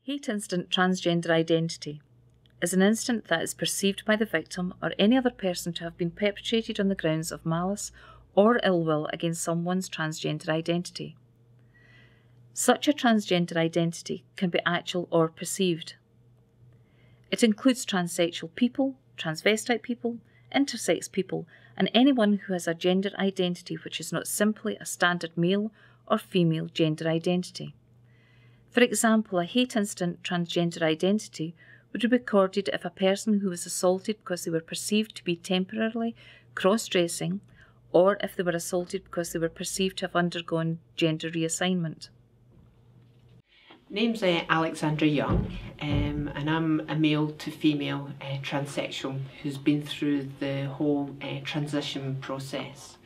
Hate instant transgender identity is an instant that is perceived by the victim or any other person to have been perpetrated on the grounds of malice or ill will against someone's transgender identity. Such a transgender identity can be actual or perceived. It includes transsexual people, transvestite people, intersex people, and anyone who has a gender identity which is not simply a standard male or female gender identity. For example, a hate instant transgender identity would be recorded if a person who was assaulted because they were perceived to be temporarily cross-dressing, or if they were assaulted because they were perceived to have undergone gender reassignment. Name's Alexandra Young, and I'm a male to female transsexual who's been through the whole transition process,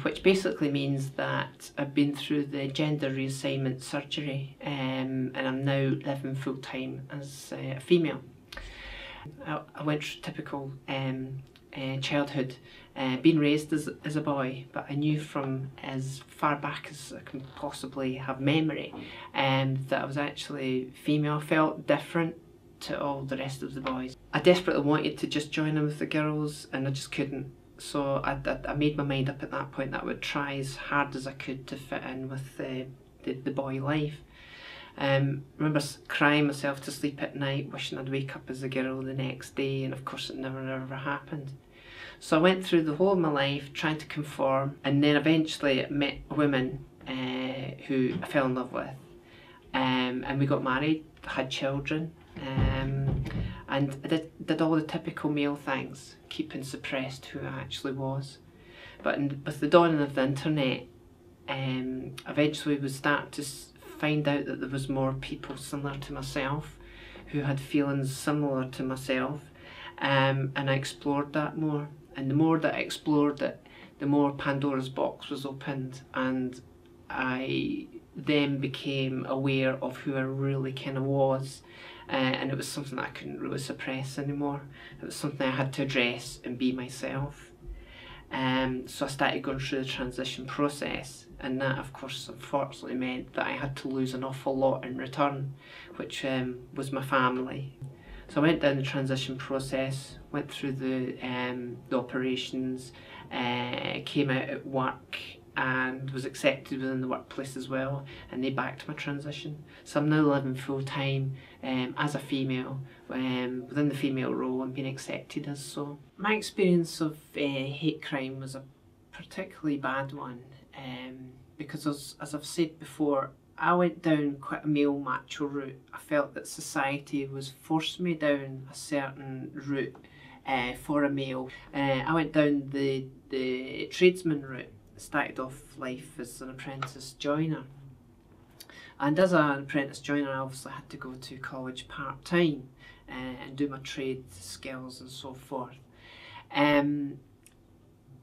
which basically means that I've been through the gender reassignment surgery, and I'm now living full time as a female. I went through typical childhood, being raised as a boy, but I knew from as far back as I can possibly have memory that I was actually female. I felt different to all the rest of the boys. I desperately wanted to just join in with the girls and I just couldn't. So I made my mind up at that point that I would try as hard as I could to fit in with the boy life. I remember crying myself to sleep at night, wishing I'd wake up as a girl the next day, and of course it never ever happened. So I went through the whole of my life trying to conform, and then eventually met a woman who I fell in love with, and we got married, had children, and I did all the typical male things, keeping suppressed who I actually was. But with the dawning of the internet, eventually we started to find out that there was more people similar to myself who had feelings similar to myself, and I explored that more, and the more that I explored it, the more Pandora's box was opened, and I then became aware of who I really kind of was, and it was something that I couldn't really suppress anymore. It was something I had to address and be myself. So I started going through the transition process, and that of course unfortunately meant that I had to lose an awful lot in return, which was my family. So I went down the transition process, went through the operations, came out at work and was accepted within the workplace as well, and they backed my transition. So I'm now living full time as a female, within the female role and being accepted as so. My experience of hate crime was a particularly bad one, because as I've said before, I went down quite a male macho route. I felt that society was forcing me down a certain route for a male. I went down the tradesman route. Started off life as an apprentice joiner, and as an apprentice joiner I obviously had to go to college part-time and do my trade skills and so forth,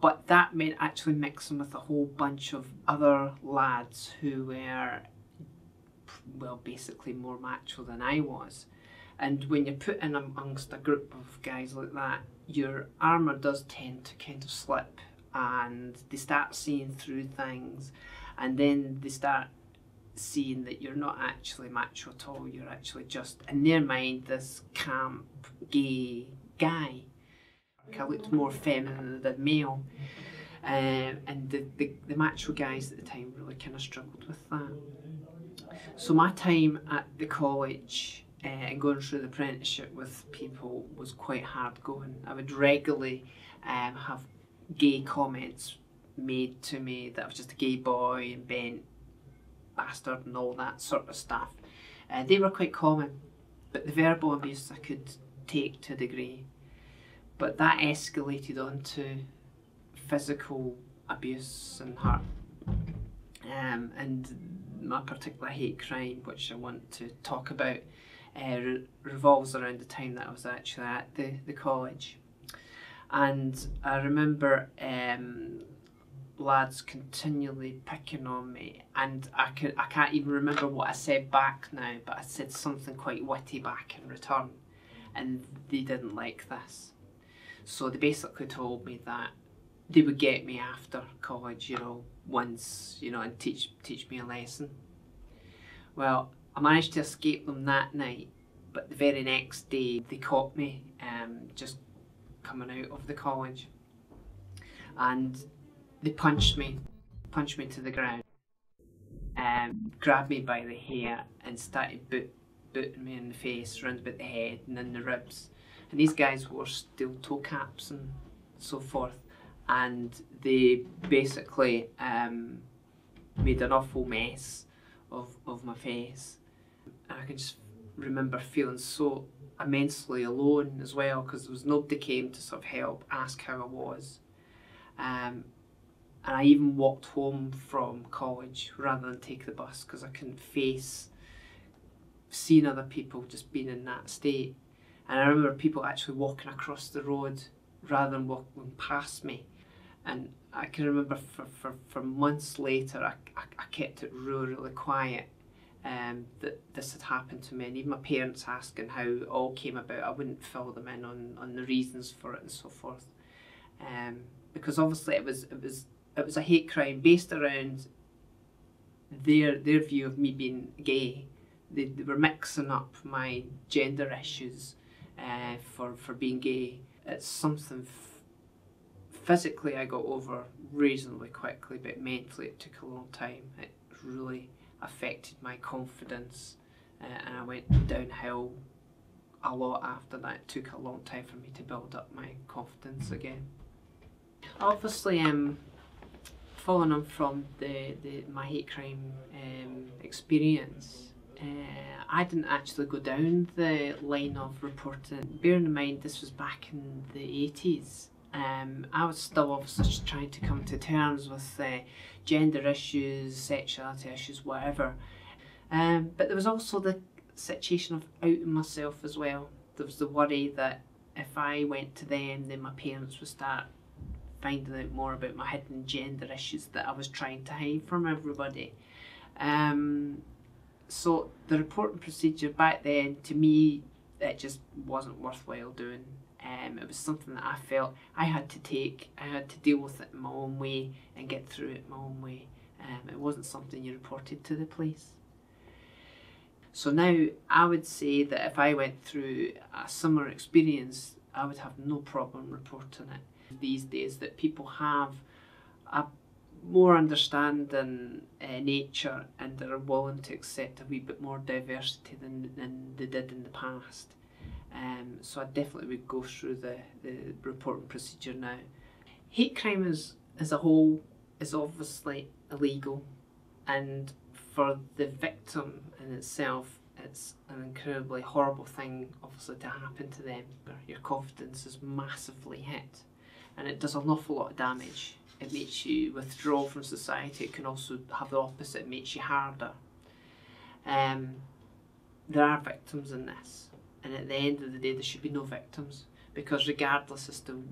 but that meant actually mixing with a whole bunch of other lads who were, well, basically more macho than I was. And when you're put in amongst a group of guys like that, your armour does tend to kind of slip, and they start seeing through things, and then they start seeing that you're not actually macho at all, you're actually just, in their mind, this camp, gay guy. I looked more feminine than male, and the macho guys at the time really kind of struggled with that. So my time at the college and going through the apprenticeship with people was quite hard going. I would regularly have gay comments made to me that I was just a gay boy and bent bastard and all that sort of stuff. They were quite common, but the verbal abuse I could take to a degree. But that escalated onto physical abuse and hurt. And my particular hate crime, which I want to talk about, revolves around the time that I was actually at the college. And I remember lads continually picking on me, and I can't even remember what I said back now, but I said something quite witty back in return, and they didn't like this. So they basically told me that they would get me after college, once, and teach me a lesson. Well, I managed to escape them that night, but the very next day they caught me just coming out of the college, and they punched me to the ground, grabbed me by the hair and started booting me in the face, round about the head and in the ribs. And these guys wore steel toe caps and so forth, and they basically made an awful mess of my face. And I can just remember feeling so immensely alone as well, because there was nobody came to sort of help, ask how I was. And I even walked home from college rather than take the bus, because I couldn't face seeing other people just being in that state. And I remember people actually walking across the road rather than walking past me. And I can remember for months later, I kept it really quiet, that this had happened to me. And even my parents asking how it all came about, I wouldn't fill them in on the reasons for it and so forth. Because obviously it was a hate crime based around their view of me being gay. They were mixing up my gender issues for being gay. It's something physically I got over reasonably quickly, but mentally it took a long time. It really affected my confidence, and I went downhill a lot after that. It took a long time for me to build up my confidence again. Obviously, following on from my hate crime experience, I didn't actually go down the line of reporting. Bearing in mind this was back in the 80s, I was still obviously just trying to come to terms with gender issues, sexuality issues, whatever. But there was also the situation of outing myself as well. There was the worry that if I went to them, then my parents would start finding out more about my hidden gender issues that I was trying to hide from everybody. So the reporting procedure back then, to me, it just wasn't worthwhile doing. It was something that I felt I had to take. I had to deal with it in my own way and get through it my own way. It wasn't something you reported to the police. So now I would say that if I went through a similar experience, I would have no problem reporting it. These days that people have a more understanding nature, and they're willing to accept a wee bit more diversity than they did in the past. So I definitely would go through the reporting procedure now. Hate crime as a whole is obviously illegal, and for the victim in itself, it's an incredibly horrible thing obviously to happen to them. Your confidence is massively hit, and it does an awful lot of damage. It makes you withdraw from society. It can also have the opposite, it makes you harder. There are victims in this, and at the end of the day there should be no victims, because regardless as to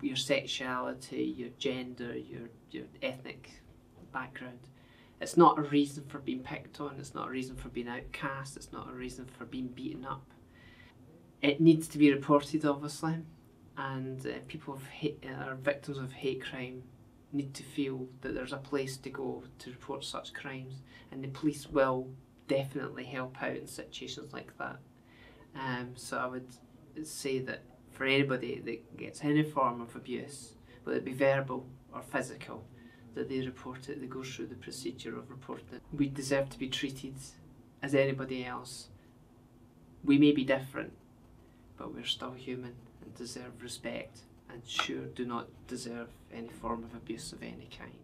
your sexuality, your gender, your ethnic background, it's not a reason for being picked on, it's not a reason for being outcast, it's not a reason for being beaten up. It needs to be reported, obviously, and people are victims of hate crime need to feel that there's a place to go to report such crimes, and the police will definitely help out in situations like that. So I would say that for anybody that gets any form of abuse, whether it be verbal or physical, that they report it, they go through the procedure of reporting it. We deserve to be treated as anybody else. We may be different, but we're still human and deserve respect, and sure do not deserve any form of abuse of any kind.